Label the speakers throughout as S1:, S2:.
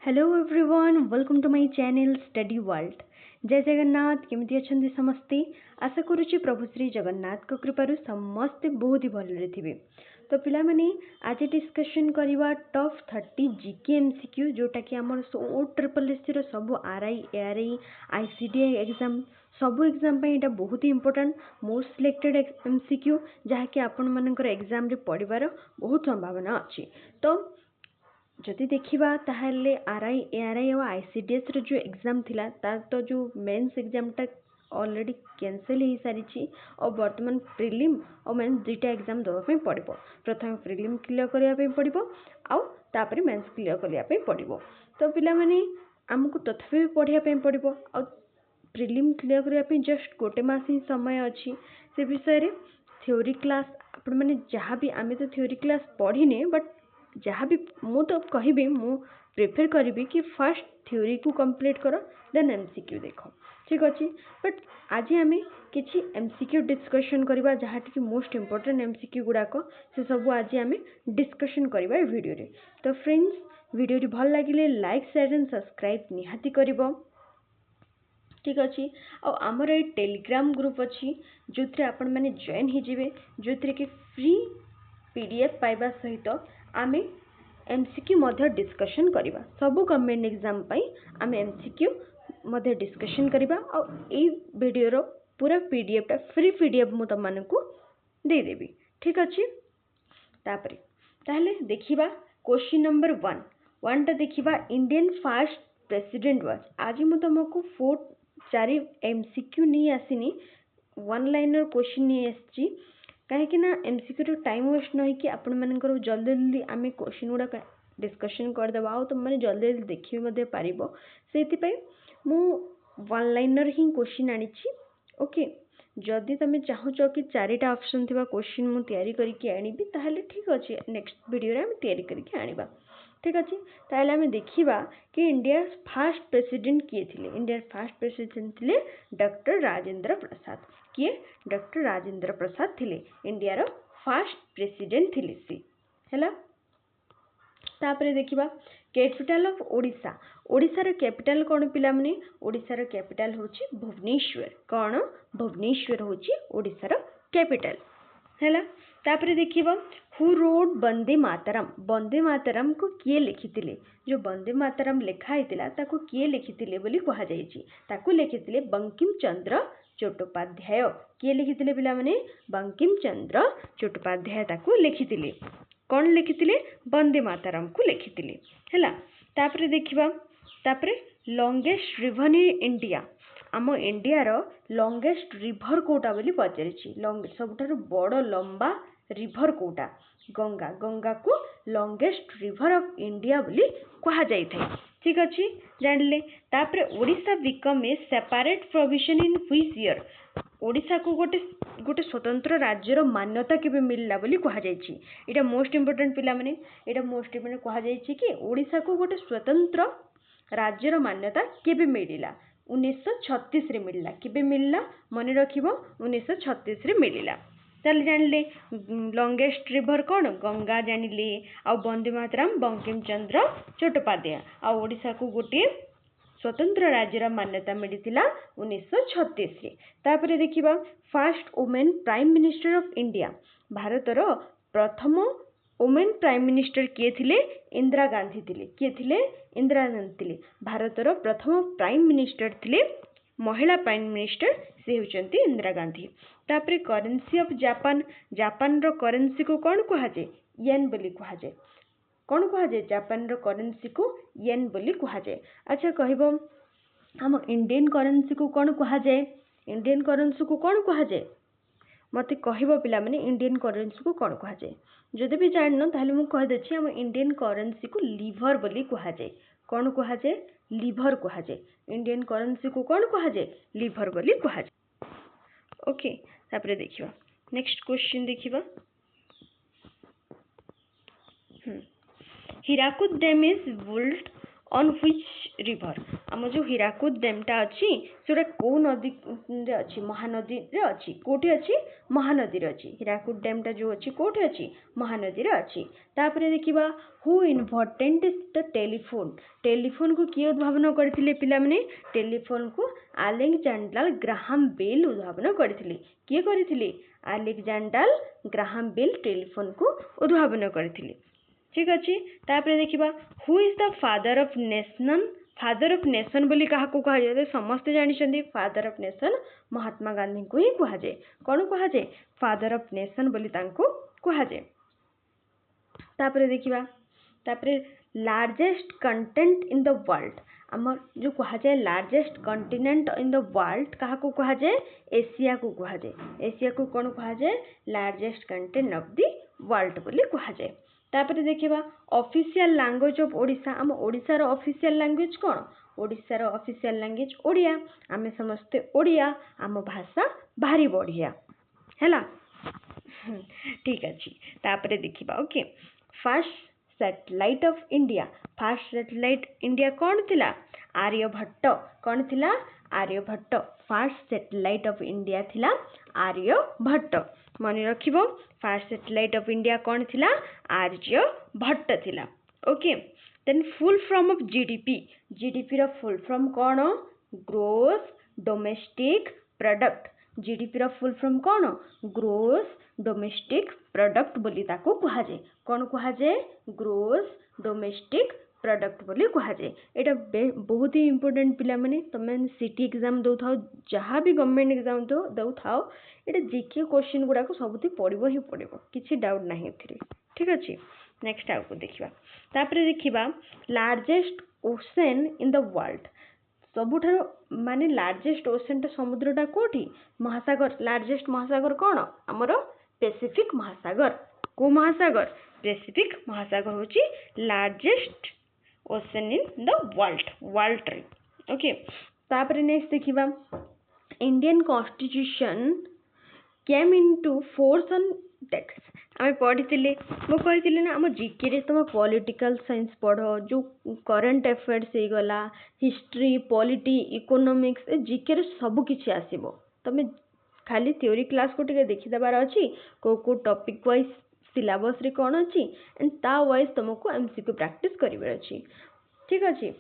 S1: Hello everyone welcome to my channel study world. जय जगन्नाथ। केमिति अछंती समस्ते? आशा करुच्ची प्रभु श्री जगन्नाथ को कृपारु समस्ते बहुत ही भलरे थिबे। तो पिला माने आज डिस्कशन करवा टॉप 30 जीके एमसीक्यू जोटा कि हमर सो ट्रिपल एससी रो सब आरआई एआरआई आईसीडीआई एग्जाम सब एग्जाम पे एटा बहुत ही इंपोर्टेंट मोस्ट सिलेक्टेड एमसीक्यू जहा कि आपण मानकर एग्जाम रे पढ़िबार बहुत संभावना अछि। तो जदि देखिबा ताहले आरआई एआरआई और आईसीडीएस रो जो एग्जाम थिला तार तो जो मेंस एग्जाम टा ऑलरेडी कैंसिल हो सारी और वर्तमान प्रिलिम और मेंस दुईटा एग्जाम देवा पे पड़िबो। प्रथम प्रिलिम क्लियर करिया पे पड़िबो आउ तापर मेंस क्लियर करिया पे पड़िबो। तो पिला माने हमकु तथापि पढ़िया पे पड़िबो और प्रिलिम क्लियर करिया पे जस्ट गोटे मास ही समय अछि। से विषय रे थ्योरी क्लास आपण माने जहाँ भी आमे तो थ्योरी क्लास पढ़िने बट जहाँ भी मु तो कहबी मु प्रेफर करी कि फर्स्ट थ्योरी को कंप्लीट करो देन एमसीक्यू देखो। ठीक अच्छे बट आज आम किसी एमसीक्यू डिस्कशन करवा जहाँ टी मोस्ट इम्पोर्टेंट एमसीक्यू गुड़ाक से सब आज आम डिस्कशन करवा वीडियो रे। तो फ्रेंड्स वीडियो भल लगे लाइक शेयर एंड सब्सक्राइब निहाती कर। ठीक अच्छे आमर ये टेलीग्राम ग्रुप अच्छी जो आपण मैंने जॉइन हो जो कि फ्री पीडीएफ पाइबा सहित आम एमसीक्यू मध्य डिस्कशन करवा सब गवर्नमेंट एग्जाम आम एमसीक्यू मध्य डिस्कशन करवा और ये वीडियो पूरा पीडीएफ टा फ्री पीडीएफ मु तुम मानकु देदेवी। ठीक अच्छे तापरे ताहले देखिबा क्वेश्चन नंबर 1 टा देखिबा इंडियन फर्स्ट प्रेसिडेंट वाज। आज मु तुमको 4 एमसीक्यू नहीं आसीनी वन लाइनर क्वेश्चन नहीं आसी कहीं एमसीक्यू टाइम वेस्ट नहीं कि आपण मानकर जल्दी जल्दी आम क्वेश्चन गुड़ा डिस्कशन करदेवा और तुम मैंने जल्दी जल्दी देखिए पार से मु वन लाइनर ही क्वेश्चन आनी। ओके जदि तुम चाहूच कि 4टा ऑप्शन थिबा क्वेश्चन मु तैयारी करके आनी ताहले ठीक अच्छे नेक्स्ट वीडियो रे हम तैयारी करके आनिबा। ठीक अच्छे ताहले हमें देखिबा कि इंडिया फर्स्ट प्रेसिडेंट किए थिले। इंडिया फर्स्ट प्रेसिडेंट थिले डॉक्टर राजेंद्र प्रसाद। किए डॉक्टर राजेंद्र प्रसाद थिले इंडिया रो फर्स्ट प्रेसिडेंट थिले सी हैला। तापरे देखिबा कैपिटल ऑफ ओडिशा। ओडिशा रो कैपिटल कोन पिला माने? ओडिशा रो कैपिटल होची भुवनेश्वर। कोन? भुवनेश्वर होची ओडिशा रो कैपिटल हैला। तापरे देखिबा हु रोड वंदे मातरम। वंदे मातरम को किए लिखितिले? जो वंदे मातरम लिखा हैतिला ताको किए लिखितिले बोली कहा जायछि? ताको लिखितिले बंकिम चंद्र चट्टोपाध्याय। किए लिखितिले पिला माने? बंकिम चंद्र चट्टोपाध्याय ताको लिखितिले। कौन लिखितिले? वंदे मातरम को लिखितिले हैला। तापरे देखिबा तापरे लॉन्गेस्ट रिवर इन इंडिया। आम इंडिया रो लॉन्गेस्ट रिवर कोटा बोली पचारिछि। सबठारु बड़ लंबा रिवर कोटा? गंगा। गंगा को लॉन्गेस्ट रिवर ऑफ इंडिया बोली कहा जाय थाय। ठीक अच्छे जानले। तापरे Odisha become a separate provision in which year? Odisha को गोटे गोटे स्वतंत्र राज्यर मान्यता केबे मिलला बोली कहा जायछि? एटा मोस्ट इंपोर्टेंट पिला माने एटा मोस्ट इंपोर्टेंट कहा जायछि कि ओडिशा को गोटे स्वतंत्र राज्यर मान्यता केबे मिलिला? 1936 रे मिलला। केबे मिलला मने रखिबो? 1936 रे मिलिला। चल जानले लॉन्गेस्ट रिवर कौन? गंगा जानिले। आ वंदे मातरम बंकिम चंद्र चट्टोपाध्याय। आ ओडिशा को गोटे स्वतंत्र राज्यर मान्यता मिलिथिला 1936 रे। तापरे देखिबा first women prime minister of India. भारतर प्रथम वुमेन प्राइम मिनिस्टर किए थिले? इंदिरा गांधी थिले। किए थिले? इंदिरा गांधी थिले। भारतर प्रथम प्राइम मिनिस्टर थिले महिला प्राइम मिनिस्टर से होचंती इंदिरा गांधी। तापरे करेंसी ऑफ जापान। जापान रो करेंसी को कौन कहा जाय? येन बोली कहा जाय। कौन कहा जाय? जापान रो करेंसी को येन बोली कहा जाय। अच्छा कहबो हम इंडियन करेंसी को कौन कहा जाय? इंडियन करेंसी को कौन कहा जाय? मते कहबो पिला माने इंडियन करेंसी को कौन कहा जाय? जदि भी जाननो ताहले मु कह देछि हम इंडियन करेंसी को लीवर बोली कहा जाय। कौन कहा जाय? लीवर कहा जाय। इंडियन करेंसी को कौन कहा जाय? लीवर बोली कहा जाय। ओके तापरे देखिबा नेक्स्ट क्वेश्चन देखिबा। Hirakud dam is built on which river आम जो हीराकुद डैमटा अच्छी से कौ नदी रे अच्छी महानदी रे अच्छी कोठी अच्छी महानदी रे अच्छी हीराकुद डैमटा जो अच्छी कोठी अच्छी महानदी रे अच्छी तापर देखिबा हु इन्वेंटेड द टेलीफोन को किए उद्भावन करथिले पिला माने टेलीफोन को अलेक्जेंडर ग्राहम बेल उद्भावन करथिले किए करथिले अलेक्जेंडर ग्राहम बेल टेलीफोन को उद्भावन करथिले ठीक अच्छे तापर देखिबा who is the father of nation बोली कहा को कहा जाए समस्ते जानिछन्ती father of nation Mahatma Gandhi को ही कहा जाए कौन कहा जाए फादर ऑफ नेशन बोली तांको कहा जाए तापर देखिबा तापर largest content in the world आम जो कहा जाए largest continent in the world कहा को कहा जाए एशिया को कहा जाए एशिया को कौन कहा जाए largest content of the world बोली कहा जाए तापर देखिबा ऑफिशियल लैंग्वेज ऑफ ओडिशा आम ओडिशा रो ऑफिशियल लैंग्वेज कौन ओडिशा रो ऑफिशियल लैंग्वेज ओडिया आमे समस्ते ओडिया आम भाषा भारी बढ़िया हैला ठीक अच्छे तापर देखिबा okay first satellite of India कौन थिला आर्यभट्ट कौन थिला Aryabhata first satellite of India थिला आर्यभट्ट मन रखिबो फर्स्ट सैटेलाइट ऑफ इंडिया कौन थिला आर्यभट्ट थिला okay then full form of GDP रो फुल फॉर्म कौन ग्रोस डोमेस्टिक प्रोडक्ट जीडीपी रो फुल फॉर्म कौन ग्रोस डोमेस्टिक प्रोडक्ट बोली ताको कहा जाए कौन कहा जाए ग्रोस डोमेस्टिक प्रोडक्ट बोली कहा जाए एटा बहुत ही इंपोर्टेंट पिला माने तमे सिटी एग्जाम दौ थाओ जहाँ भी गवर्नमेंट एग्जाम दौ थाओ एटा जीके क्वेश्चन गुडा को सबुति पड़िबो ही पड़िबो किछि डाउट नाही एथिरे ठीक अछि नेक्स्ट आउको देखिबा तापर देखिबा largest ocean in the world सबुठार माने लार्जेस्ट ओशन टा समुद्रटा कोठी महासागर लार्जेस्ट महासागर कौन हमरो पैसिफिक महासागर को महासागर पैसिफिक महासागर होची largest ocean in the world रे ओके तापर नेक्स्ट देखिबा Indian constitution came into force on tax आमे पढ़िथिले मो कहिथिले ना हम जीके रे तुम पॉलिटिकल साइंस पढ़ो जो करंट अफेयर्स हे गला हिस्ट्री पॉलिटी इकोनॉमिक्स जीके रे सब किछि आसीबो तमे खाली थ्योरी क्लास को टिके देखि दबार अछि को टॉपिक वाइज सिलेबस रे कोन अछि एंड ता वाइज तुमको एमसीक्यू प्रैक्टिस करिवे अछि ठीक अछि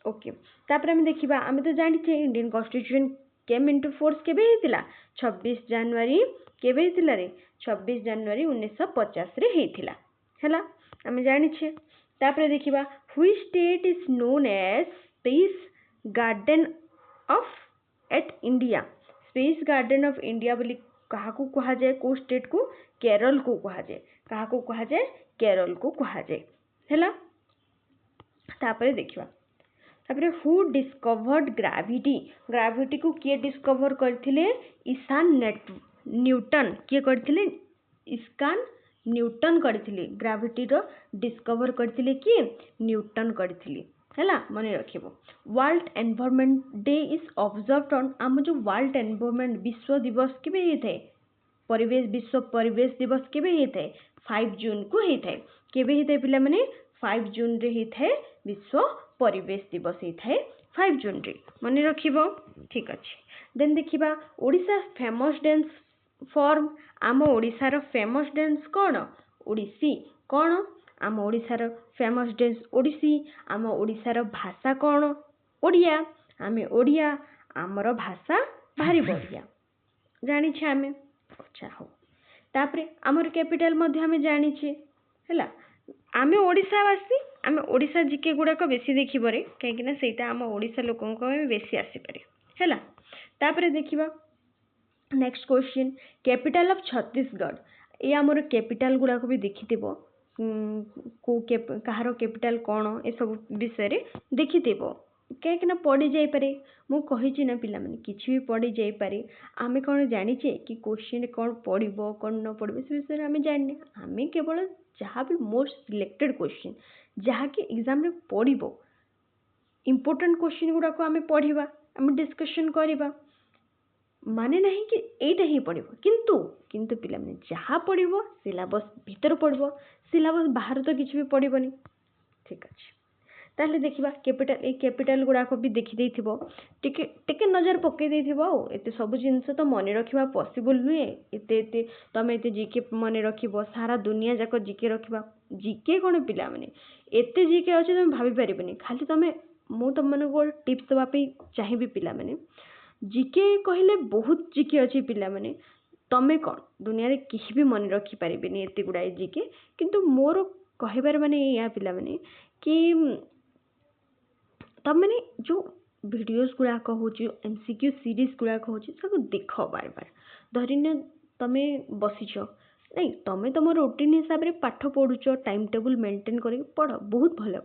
S1: ओके तापर हम देखिबा हम तो जानि छे Indian constitution came into force केबे हेतिला 26 जनवरी केबे हेतिला रे 26 जनवरी 1950 रे हेतिला हैला हम जानि छे तापर देखिबा which state is known as space garden of at India space garden of India बोली कहा को कहा जाए को स्टेट को केरल को कहा जाए कहा को कहा जाए केरल को कहा जाए हैला तापर देखिबा तापर हु डिस्कवर्ड ग्रेविटी को किए डिस्कवर करथिले ईशान न्यूटन किए करथिले ईशान न्यूटन करथिले ग्रेविटी रो डिस्कवर करथिले किए न्यूटन करथिले हैला मने रखिबो world environment day is observed on आम जो वर्ल्ड एनवायरनमेंट विश्व दिवस केबे हेथे परिवेश विश्व परिवेश दिवस केबे हेथे 5 जून को हेथे केबे हेथे पिला माने 5 जून रे हेथे विश्व परिवेश दिवस हेथे 5 जून रे मने रखिबो ठीक अछि देन देखिबा ओडिसा फेमस डांस फॉर्म आम ओडिसा रो फेमस डांस कोन ओडिसी कोन आम ओडिसा रो फेमस डांस ओडिसी आम ओडिसा रो भाषा कोन ओडिया आमे ओडिया आमर भाषा भारी बढ़िया जानि छे आमे अच्छा हो तापरे आमर कैपिटल मध्ये आमे जानि छे हैला आमे ओडिसावासी आमे ओडिसा जीके गुडा को बेसी देखि परे काहे कि ना सेटा आम ओडिसा लोकन को बेसी आसी पारे हैला तापरे देखिबा next question capital of Chhattisgarh ये आमर कैपिटल गुडा को भी देखिथिबो को कहारो कैपिटल कोन ए सब विषय रे देखिथिबो कहीं ना पढ़ी जाई पारे मु कहि ना पिला माने किछि भी पढ़ी जाई पारे आमे कोन जानि छे कि क्वेश्चन कोन पढ़िबो कोन न पढ़िबो से विषय आमे जानि आमे केवल जहाँ भी मोस्ट सिलेक्टेड क्वेश्चन जहाँ कि एग्जाम रे पढ़िबो इंपोर्टेंट क्वेश्चन गुडा को आमे पढ़िबा आमे डिस्कशन करिबा माने नहीं कि एटा ही पढ़िबो किंतु पिला माने जहाँ पढ़िबो सिलेबस भीतर पढ़िबो सिलेबस बाहर तो किछि भी पढ़िबोनी ठीक अछि ताहले देखिबा कैपिटल गुड़ाक भी देखी देइथिबो टिके टिके नजर पकई देइथिबो आ एते सब जिंस तो मन रखिबा पॉसिबल नुहे एते तमे एते जीके मन रखिबो सारा दुनिया जाक जीके रखिबा जीके कोन पिला माने एते जीके अछि तमे भाबी परिबनी खाली तमे मु तुम मन को टिप्स दवा पे चाहिबी पिला माने जीके कहले बहुत जीके अछि पिला माने तमे कौन दुनिया रे किछि भी मन रखी परिबेनी एते गुडाए जीके किंतु मोर कहबार माने या पिला माने कि तब मैंने जो वीडियोस गुड़ाक हूँ एमसीक्यू सीरीज गुड़ाक हूँ सब देख बार बार धरिने तमे बसीच नहीं तमे तुम रूटीन हिसाब से पाठ पढ़ुच टाइम टेबल मेंटेन कर पढ़ बहुत भल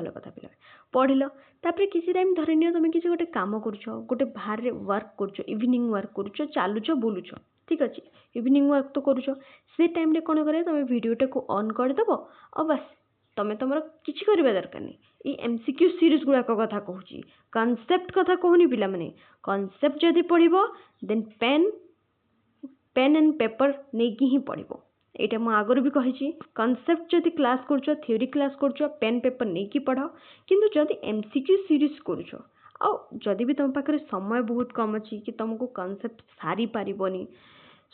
S1: कथा पिला पढ़ल तापर किसी टाइम धरिनियो तुम किसी गोटे काम करुच गोटे बाहर रे वर्क करुच इवनिंग वर्क करुच चलुच बुलुच ठीक अच्छे इवनिंग वर्क तो करुच से टाइम रे कौन करे तुम वीडियोटा को ऑन करदेव और बस तमें तुम किसी करवा दरकार नहीं ये एमसीक्यू सीरीज गुड़ाक कथा कहूँ कॉन्सेप्ट कथा कहूनी पिला माने कॉन्सेप्ट जदि पढ़िबो देन पेन एंड पेपर नेकी ही पढ़िबो एटा मु आगर भी कही कॉन्सेप्ट जदि क्लास करुच थ्योरी क्लास करुच पेन पेपर नेकी पढ़ किंतु जदि एमसीक्यू सीरीज करुच आ जदि भी तुम पाखे समय बहुत कम अच्छी कि तुमको कॉन्सेप्ट सारी पारिबनी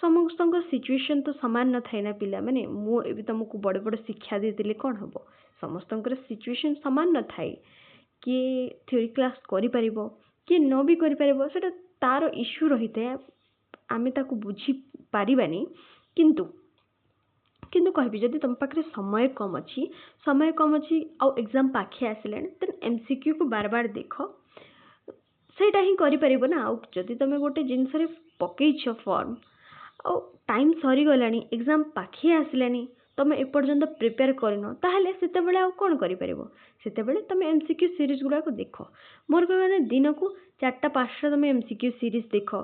S1: समस्त सिचुएशन तो सामान न थाए ना पिला माने मु एबी तुमको बड़े बड़े शिक्षा देते कौन हम समस्त सिचुएशन सामान न थाए किए थ्योरी क्लास करि परिबो कि न भी करि परिबो सेटा तार इश्यू रही है आमे ताकू बुझी पारिबानी किंतु किंतु कहबी जदि तुम पाखे समय कम अच्छी आ एग्जाम पाखे आसिले देन एमसीक्यू को बार बार देख सेटा ही करि परिबो ना आ जदि तुम गोटे जिनस रे पकेइछ फॉर्म आ टाइम सरी गलानी एग्जाम पाखे आसिलानी तुम एपर्यंत प्रिपेयर करन ताहले सेते बेले आ कोन करि परिबो सेते बेले तुम एमसीक्यू सीरीज गुडा को देख मोर कहने दिन को 4टा 5टा तुम एमसीक्यू सीरीज देख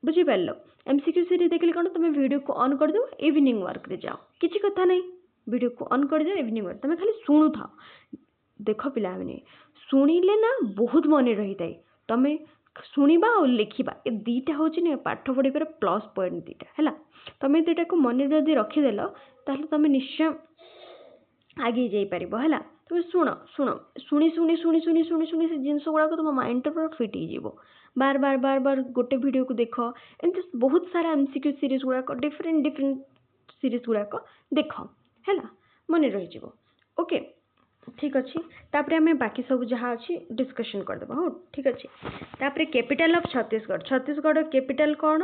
S1: बुझी पारलो एमसीक्यू सीरीज देखले कोन तुम वीडियो को ऑन कर दो इवनिंग वर्क रे जाओ किछि कथा नहीं वीडियो को ऑन कर दो इवनिंग वर्क तुम खाली सुनु था देख पिला माने सुनिले ना बहुत मन रही थाए तमे शुणा और लिखा ए दीटा हूँ ना पाठ पढ़ार प्लस पॉइंट दीटा है तुम दीटा को मन जदि रखिदेल ताहले तुम निश्चय आगे जापर है तुम शुण शुण शुणी शुणी शुणी शुणी शुणी शुणी से जिन गुड़ाक तुम माइंड पूरा फिट हो बार बार बार बार गोटे वीडियो को देख एमती बहुत सारा एमसीक्यू सीरीज गुड़ाक डिफरेंट डिफरेंट सीरीज गुड़ाक देख है मन रही ओके ठीक अच्छे तापर आम बाकी सब जहाँ अच्छी डिस्कशन करदे हाँ ठीक अच्छे तापर कैपिटल ऑफ छत्तीसगढ़ कैपिटल कौन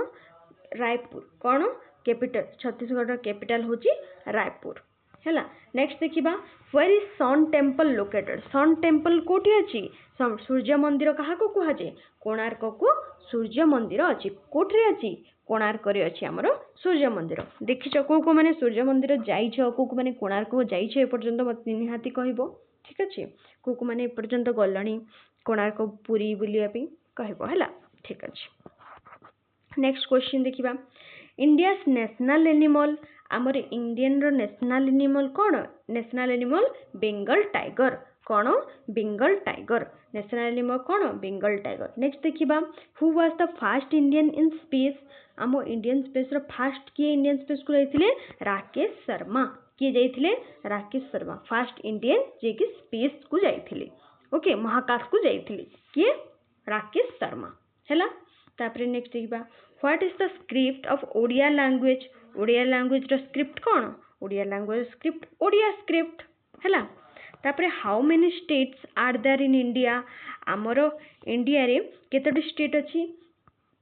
S1: रायपुर कौन कैपिटल छत्तीसगढ़ कैपिटल हूँ रायपुर है नेक्स्ट देखा where is sun temple located sun temple कोठी अच्छी सूर्य मंदिर क्या कहुए कोणार्क को सूर्य मंदिर अच्छी कोठी अच्छी कोणार्क अच्छी आमर सूर्य मंदिर देखिच को मैंने सूर्य मंदिर जाइछ को मैंने कोणार्क जाइछ एपर्यंत मत निहाती कहब ठीक अच्छे को मैंने एपर्यंत गलानी कोणार्क पुरी बुलापी कहब है ठीक अच्छे नेक्स्ट क्वेश्चन देखा इंडियास नेशनल एनिमल आमर इंडियन रो नेशनल एनिमल कौन नेशनल एनिमल बेंगल टाइगर कौन बेंगल टाइगर नेशनल एनिमल कौन बेंगल टाइगर नेक्स्ट देखा who was the fast Indian in space आम इंडियन स्पेस रो फास्ट किए इंडियन स्पेस को जाइए राकेश शर्मा किए जाइए राकेश शर्मा फास्ट इंडियन जे कि स्पेस को जाइए ओके महाकाश को जाइए किए राकेश शर्मा है तापर नेक्स्ट देखा what is the script of Odia language रो स्क्रिप्ट कौन Odia language script Odia script है तापर how many states are there in India आमर इंडिया रे केतोटी स्टेट अच्छी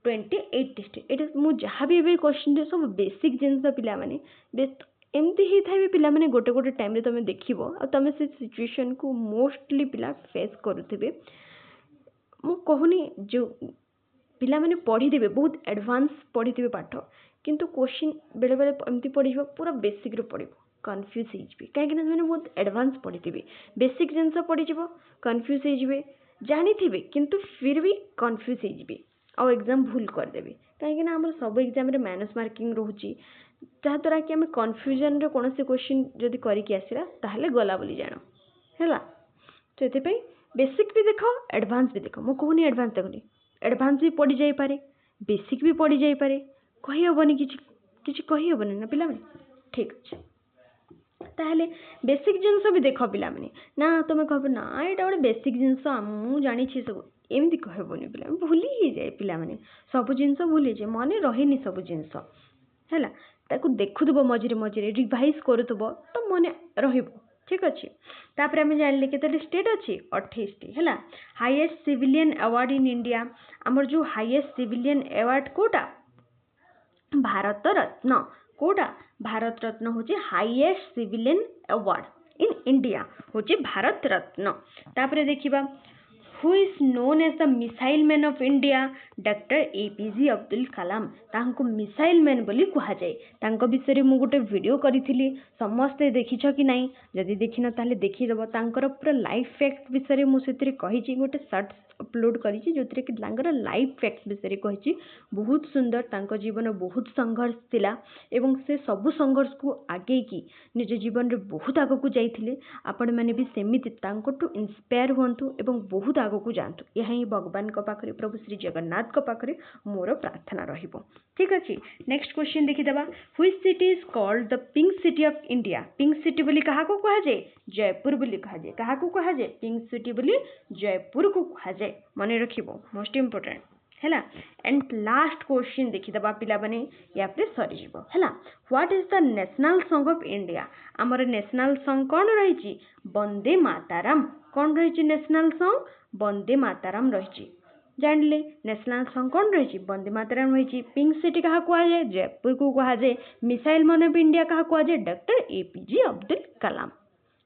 S1: 28 स्टेट ये मुझे जहाँ भी क्वेश्चन सब बेसिक जिन पिला माने एमती ही था भी पिला माने गोटे गोटे टाइम रे तुम देखिबो आ तुम से सिचुएशन को मोस्टली पिला फेस करुथिबे मु कहूनी जो पिला माने पढ़ी देबे बहुत एडवांस पढ़ी देबे पाठ किंतु क्वेश्चन बेले बेले एमती पढ़िबो पूरा बेसिक रे पढ़िबो कन्फ्यूज हो जिवे कहीं मैंने बहुत एडवांस पढ़ी थे बेसिक जिनस पढ़ी कन्फ्यूज हो जिवे जानी थे किंतु फिर भी कन्फ्यूज हो जिवे आउ एग्जाम भूल करदेवे कहीं आम सब एग्जाम रे माइनस मार्किंग रोचे जहाँद्वारा कि आम कन्फ्यूजन रे कौन से क्वेश्चन जदि करके आसला ताहले गला बोली जान है तो ये बेसिक भी देख एडवांस भी देख मु कहूनी एडवांस देखनी एडवांस भी पढ़ी जापे बेसिक भी पढ़ी जापे कही हेनी कि कही हेनी ना पिला ठीक अच्छे ताहले बेसिक जिनस भी देख पिला माने ना तुम कह ना यहाँ गोटे बेसिक जिनस मु जानी सब एमती कहबनी पिला भूली ही जाए पिला माने सब जिनस भूली जाए मन रही सब जिनस है ताकू देखुब मझे मझे रिवाइज करुब तो मन रहिबो ठीक अच्छे तापर आम जान के स्टेट अच्छी 28 टी है highest civilian award in India आमर जो हाईएस्ट सिविलियन अवार्ड कोटा भारत रत्न कोटा भारत रत्न हूँ highest civilian award in India हूँ भारत रत्न तापर देखिबा who is known as the missile man of India doctor A P J Abdul Kalam तांको मिसाइल मैन बोली कहा जाए तांको विषय मु गोटे वीडियो करी समस्ते देखिछ कि नहीं जदि देखिन ताले देखिदब तांकर पूरा लाइफ फैक्ट विषय मुझे कही गोटे सर्ट अपलोड करी जो कि लाइफ फैक्ट विषय कही बहुत सुंदर तांको जीवन बहुत संघर्ष थिला एवं से सब संघर्ष को आगे की निज जीवन रे बहुत आग को जाइथिले आपण माने भी सेमिति तांको इंस्पायर हुंतु एवं बहुत आग को जातु यह ही भगवान को पाखरे प्रभु श्री जगन्नाथ को पाखरे मोर प्रार्थना रहिबो ठीक अछि नेक्स्ट क्वेश्चन देखिदबा which city is called the pink city of India pink city बोली कहा को कहा जाए जयपुर बोली कहा जाए कहा को कहा जाए पिंक सिटी बोली जयपुर को कहा जाए मन रखिबो मोस्ट इंपोर्टेंट हैला एंड लास्ट क्वेश्चन देखिदबा पिला बने या पे सरी जीवो हैला what is the national song of India हमर नेशनल सॉन्ग कौन रही वंदे मातरम कौन रही नेशनल सॉन्ग वंदे मातरम रही जानले नेशनल सॉन्ग कौन रही वंदे मातरम रही पिंक सिटी कहा कहा जाए जयपुर को कहा जाए मिसाइल मैन ऑफ इंडिया कहा कहा जाए डॉक्टर एपीजे अब्दुल कलाम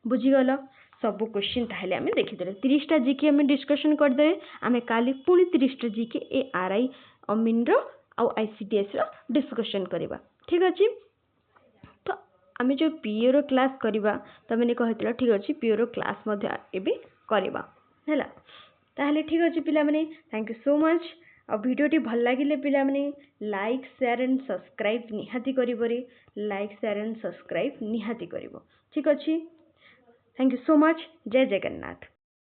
S1: बुझीगल सब क्वेश्चन ताहले आमे देखिदेले 30टा जीके आमे डिस्कशन करदे आमे काली पुणी 30टा जीके ए आरआई अमीन रो आ आईसीडीएस रो डिस्कशन करबा ठीक अछि तो आमे जो पीओ रो क्लास करबा तमेने कहतिला ठीक अछि पीओ रो क्लास मध्ये एबे करबा हैला ताहले ठीक अछि पिला माने थैंक यू सो मच आ वीडियोटी भल लागिले पिला माने लाइक शेयर एंड सब्सक्राइब निहाती करिवरे लाइक शेयर एंड सब्सक्राइब निहाती करिवो ठीक अछि थैंक यू सो मच जय जगन्नाथ।